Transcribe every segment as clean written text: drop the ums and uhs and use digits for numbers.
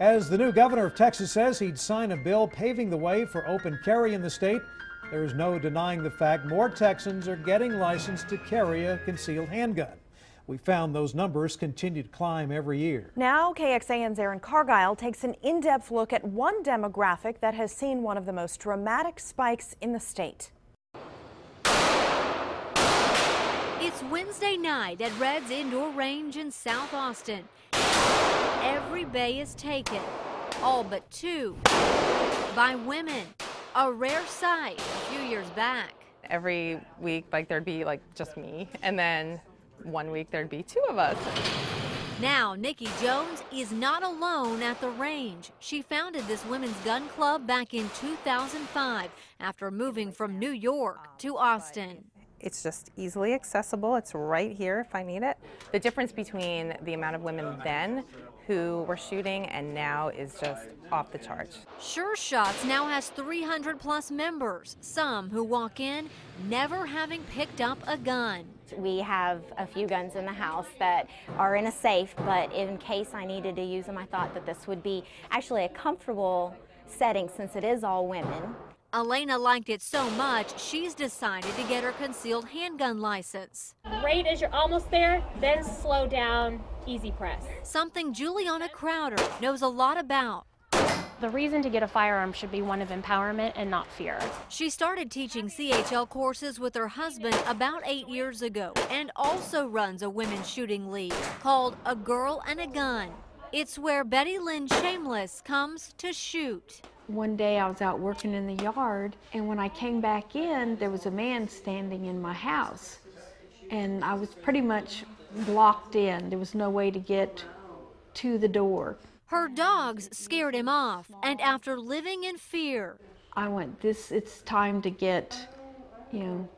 As the new governor of Texas says he'd sign a bill paving the way for open carry in the state, there is no denying the fact more Texans are getting licensed to carry a concealed handgun. We found those numbers continue to climb every year. Now, KXAN's Aaron Cargile takes an in-depth look at one demographic that has seen one of the most dramatic spikes in the state. It's Wednesday night at Red's Indoor Range in South Austin. Every bay is taken, all but two, by women. A rare sight a few years back. Every week, there'd be just me, and then one week there'd be two of us. Now, Nikki Jones is not alone at the range. She founded this women's gun club back in 2005 after moving from New York to Austin. It's just easily accessible. It's right here if I need it. The difference between the amount of women then who were shooting and now is just off the charts. Sure Shots now has 300 plus members, some who walk in never having picked up a gun. We have a few guns in the house that are in a safe, but in case I needed to use them, I thought that this would be actually a comfortable setting since it is all women. Elena liked it so much, she's decided to get her concealed handgun license. Right as you're almost there, then slow down, easy press. Something Juliana Crowder knows a lot about. The reason to get a firearm should be one of empowerment and not fear. She started teaching CHL courses with her husband about 8 years ago and also runs a women's shooting league called A Girl and a Gun. It's where Betty Lynn Shameless comes to shoot. One day I was out working in the yard, and when I came back in, there was a man standing in my house. And I was pretty much blocked in. There was no way to get to the door. Her dogs scared him off, and after living in fear, I went, it's time to get,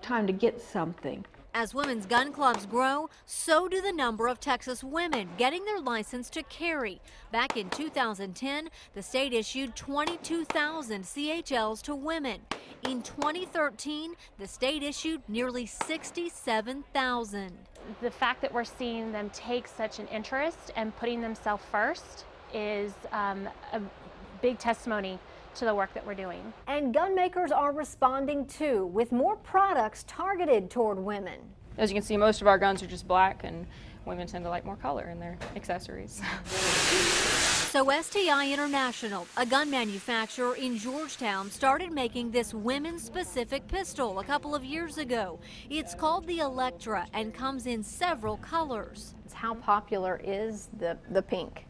time to get something. As women's gun clubs grow, so do the number of Texas women getting their license to carry. Back in 2010, the state issued 22,000 CHLs to women. In 2013, the state issued nearly 67,000. The fact that we're seeing them take such an interest and putting themselves first is a big testimony to the work that we're doing. And gun makers are responding too, with more products targeted toward women. As you can see, most of our guns are just black, and women tend to like more color in their accessories. So STI International, a gun manufacturer in Georgetown, started making this women-specific pistol a couple of years ago. It's called the Electra and comes in several colors. How popular is the pink?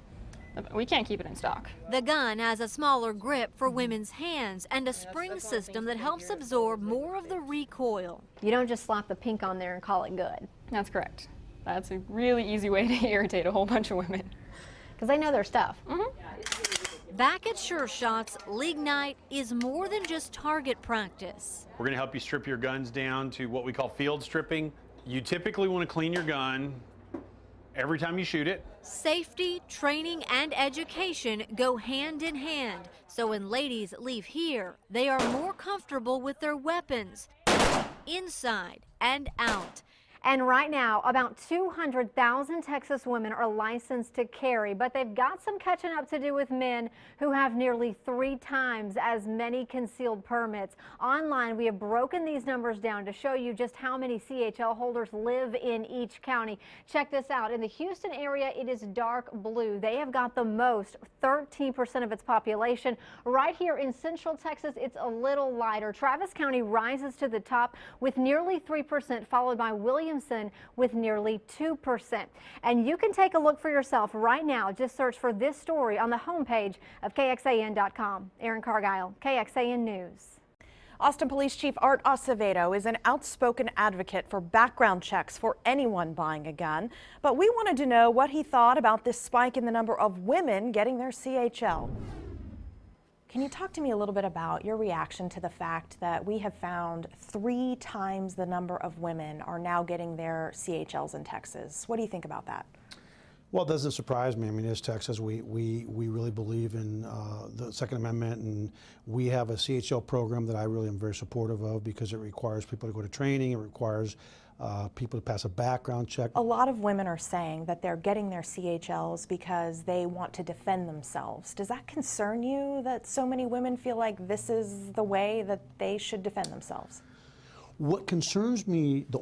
We can't keep it in stock. The gun has a smaller grip for women's hands and a spring system that helps absorb more of the recoil. You don't just slap the pink on there and call it good. That's correct. That's a really easy way to irritate a whole bunch of women. Because they know their stuff. Back at Sure Shots, League Night is more than just target practice. We're going to help you strip your guns down to what we call field stripping. You typically want to clean your gun every time you shoot it. Safety, training, and education go hand in hand. So when ladies leave here, they are more comfortable with their weapons, inside and out. And right now, about 200,000 Texas women are licensed to carry, but they've got some catching up to do with men who have nearly 3 times as many concealed permits. Online, we have broken these numbers down to show you just how many CHL holders live in each county. Check this out. In the Houston area, it is dark blue. They have got the most, 13% of its population. Right here in Central Texas, it's a little lighter. Travis County rises to the top with nearly 3%, followed by Williamson with nearly 2%. And you can take a look for yourself right now. Just search for this story on the homepage of KXAN.com. Aaron Cargile, KXAN News. Austin Police Chief Art Acevedo is an outspoken advocate for background checks for anyone buying a gun. But we wanted to know what he thought about this spike in the number of women getting their CHL. Can you talk to me a little bit about your reaction to the fact that we have found 3 times the number of women are now getting their CHLs in Texas? What do you think about that? Well, it doesn't surprise me. I mean, as Texas, we really believe in the Second Amendment, and we have a CHL program that I really am very supportive of because it requires people to go to training. It requires people to pass a background check. A lot of women are saying that they're getting their CHLs because they want to defend themselves. Does that concern you that so many women feel like this is the way that they should defend themselves? What concerns me, the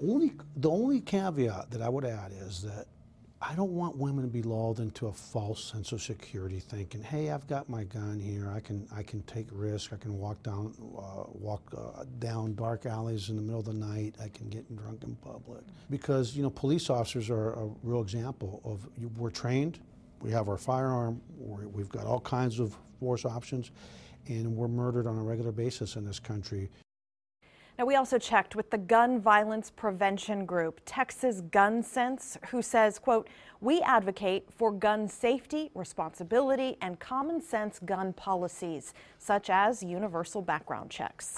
only caveat that I would add is that I don't want women to be lulled into a false sense of security, thinking, "Hey, I've got my gun here. I can take risks. I can walk down dark alleys in the middle of the night. I can get drunk in public." Because police officers are a real example of we're trained. We have our firearm. We've got all kinds of force options, and we're murdered on a regular basis in this country. Now, we also checked with the gun violence prevention group, Texas Gun Sense, who says, quote, "We advocate for gun safety, responsibility, and common sense gun policies, such as universal background checks."